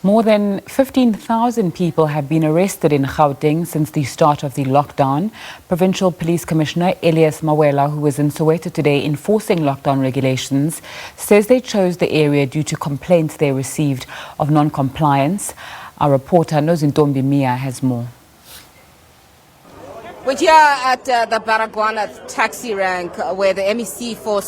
More than 15,000 people have been arrested in Gauteng since the start of the lockdown. Provincial Police Commissioner Elias, Mawela, who was in Soweto today enforcing lockdown regulations, says they chose the area due to complaints they received of non-compliance. Our reporter Nozintombi Miya has more. We're here at the Baragwana taxi rank where the MEC for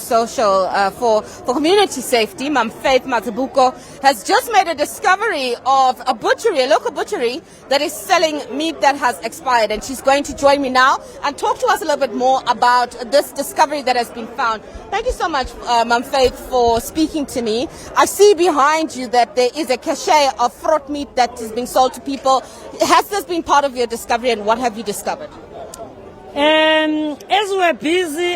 community safety, Mawela, has just made a discovery of a butchery, a local butchery that is selling meat that has expired. And she's going to join me now and talk to us a little bit more about this discovery that has been found. Thank you so much, Mawela, for speaking to me. I see behind you that there is a cache of fraught meat that is being sold to people. Has this been part of your discovery, and what have you discovered? As we're busy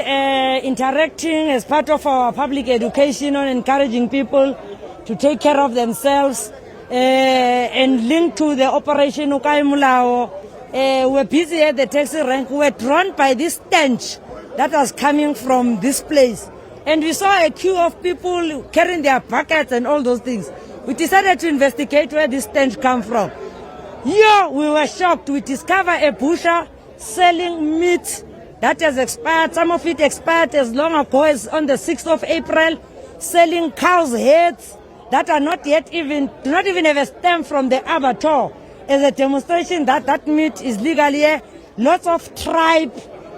interacting as part of our public education on encouraging people to take care of themselves and linked to the Operation Ukai Mulao, we're busy at the taxi rank. We're drawn by this stench that was coming from this place. And we saw a queue of people carrying their buckets and all those things. We decided to investigate where this stench came from. Here we were shocked. We discovered a butcher selling meat that has expired. Some of it expired as long ago as on the 6th of April, selling cows' heads that are not even have a stamp from the abattoir as a demonstration that that meat is legal here. Lots of tripe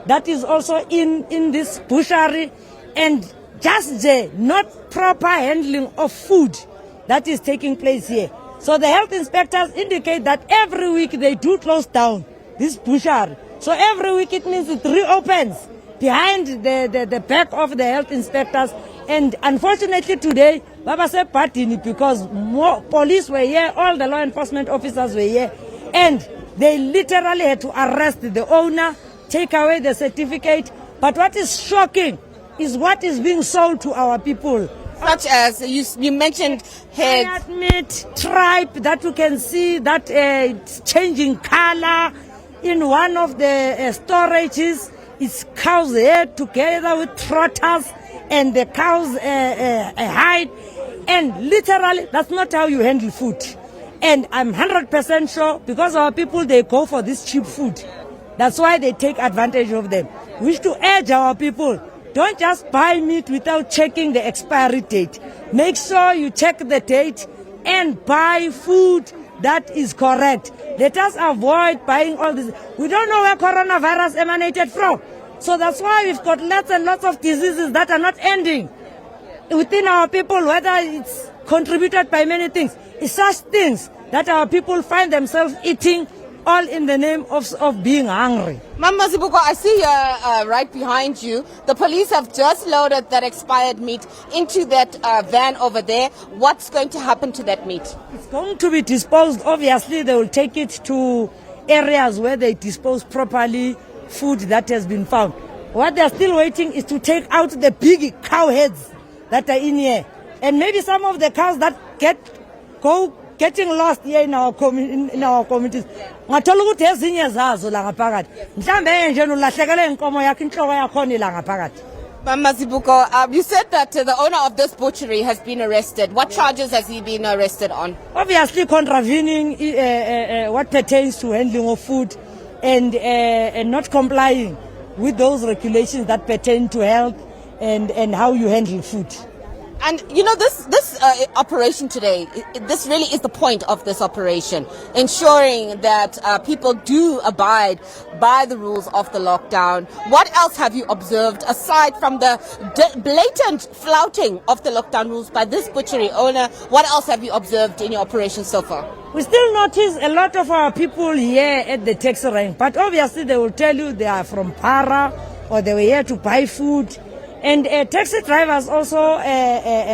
that is also in this butchery, and just the not proper handling of food that is taking place here. So the health inspectors indicate that every week they do close down this butchery. So every week it means it reopens behind the back of the health inspectors. And unfortunately today, Baba said Patini, because more police were here, all the law enforcement officers were here, and they literally had to arrest the owner, take away the certificate. But what is shocking is what is being sold to our people. Such as, you mentioned heads, meat, tripe that you can see that it's changing color. In one of the storages, it's cow's head together with trotters and the cow's hide. And literally, that's not how you handle food. And I'm 100% sure, because our people, they go for this cheap food. That's why they take advantage of them. We wish to urge our people, don't just buy meat without checking the expiry date. Make sure you check the date and buy food that is correct. Let us avoid buying all this. We don't know where coronavirus emanated from. So that's why we've got lots and lots of diseases that are not ending within our people, whether it's contributed by many things. It's such things that our people find themselves eating, all in the name of being hungry. Mama Zibuko, I see right behind you, the police have just loaded that expired meat into that van over there. What's going to happen to that meat? It's going to be disposed. Obviously, they will take it to areas where they dispose properly food that has been found. What they're still waiting is to take out the big cow heads that are in here. And maybe some of the cows that getting lost here in our communities. Ngathola ukuthi ezinye zazo la ngaphakathi mhlambe nje nolahlekele inkomo yakhe inhloko yakhona la ngaphakathi. Mama Zibuko, you said that the owner of this butchery has been arrested. What charges has he been arrested on? Obviously contravening what pertains to handling of food and not complying with those regulations that pertain to health and how you handle food. And you know, this operation today, this really is the point of this operation, ensuring that people do abide by the rules of the lockdown. What else have you observed aside from the blatant flouting of the lockdown rules by this butchery owner? What else have you observed in your operation so far? We still notice a lot of our people here at the taxi rank, but obviously they will tell you they are from Para or they were here to buy food. And taxi drivers also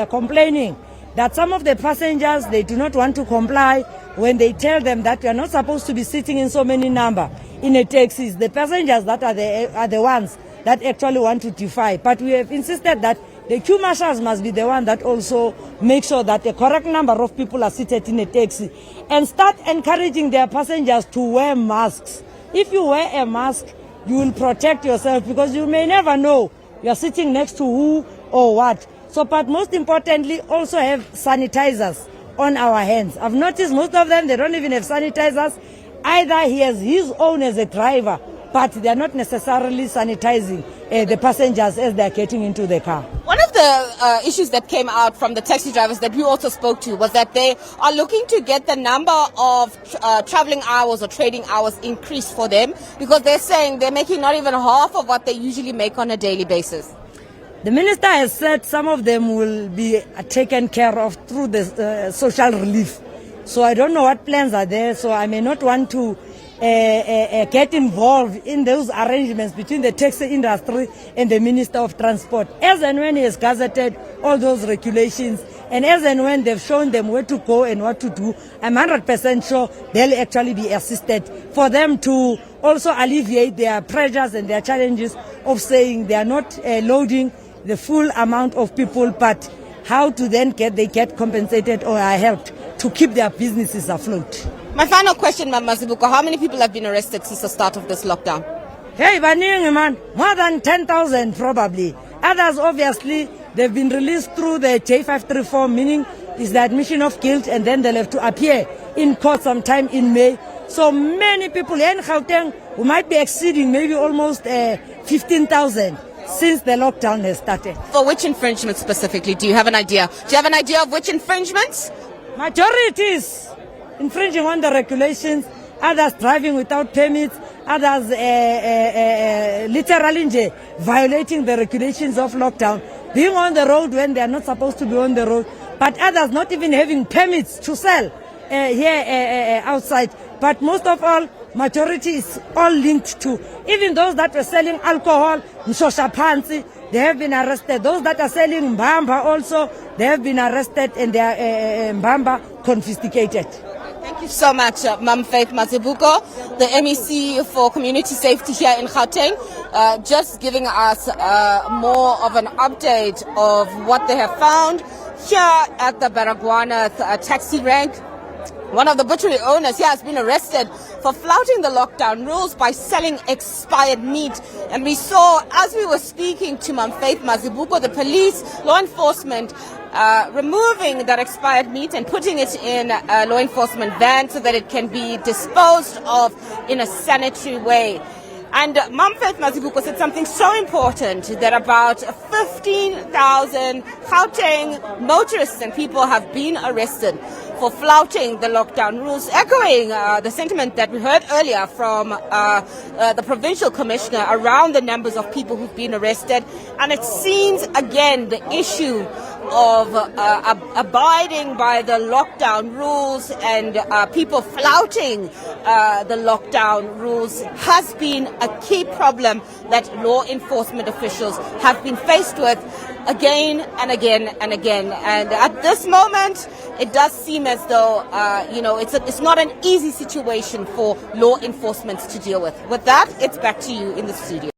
complaining that some of the passengers, they do not want to comply when they tell them that you are not supposed to be sitting in so many number in a taxi. The passengers that are the ones that actually want to defy. But we have insisted that the queue marshals must be the one that also make sure that the correct number of people are seated in a taxi and start encouraging their passengers to wear masks. If you wear a mask, you will protect yourself, because you may never know you are sitting next to who or what. So, but most importantly, also have sanitizers on our hands. I've noticed most of them, they don't even have sanitizers. Either he has his own as a driver, but they're not necessarily sanitizing the passengers as they're getting into the car. One of the issues that came out from the taxi drivers that we also spoke to was that they are looking to get the number of traveling hours or trading hours increased for them, because they're saying they're making not even half of what they usually make on a daily basis. The minister has said some of them will be taken care of through the social relief. So I don't know what plans are there, so I may not want to get involved in those arrangements between the taxi industry and the Minister of Transport. As and when he has gazetted all those regulations, and as and when they've shown them where to go and what to do, I'm 100% sure they'll actually be assisted for them to also alleviate their pressures and their challenges of saying they are not loading the full amount of people, but how to then they get compensated or are helped to keep their businesses afloat. My final question, Ma'am Mazibuko, how many people have been arrested since the start of this lockdown? Hey, baningi man, more than 10,000 probably. Others, obviously, they've been released through the J534, meaning is the admission of guilt, and then they'll have to appear in court sometime in May. So many people in Gauteng who might be exceeding maybe almost 15,000 since the lockdown has started. For which infringements specifically? Do you have an idea? Do you have an idea of which infringements? Majorities infringing on the regulations, others driving without permits, others literally violating the regulations of lockdown, being on the road when they are not supposed to be on the road, but others not even having permits to sell here outside. But most of all, majority is all linked to, even those that were selling alcohol, Mshosha Pansi, they have been arrested. Those that are selling Mbamba also, they have been arrested and their Mbamba confiscated. Thank you so much, Ma'am Faith Mazibuko, the MEC for Community Safety here in Gauteng, just giving us more of an update of what they have found here at the Baragwana taxi rank. One of the butchery owners here has been arrested for flouting the lockdown rules by selling expired meat. And we saw, as we were speaking to Ma'am Faith Mazibuko, the police, law enforcement, removing that expired meat and putting it in a law enforcement van so that it can be disposed of in a sanitary way. And Ma'am Faith Mazibuko said something so important, that about 15,000 Gauteng motorists and people have been arrested for flouting the lockdown rules, echoing the sentiment that we heard earlier from the Provincial Commissioner around the numbers of people who've been arrested. And it seems, again, the issue of abiding by the lockdown rules and people flouting the lockdown rules has been a key problem that law enforcement officials have been faced with again and again and again. And at this moment, it does seem as though, it's not an easy situation for law enforcement to deal with. With that, it's back to you in the studio.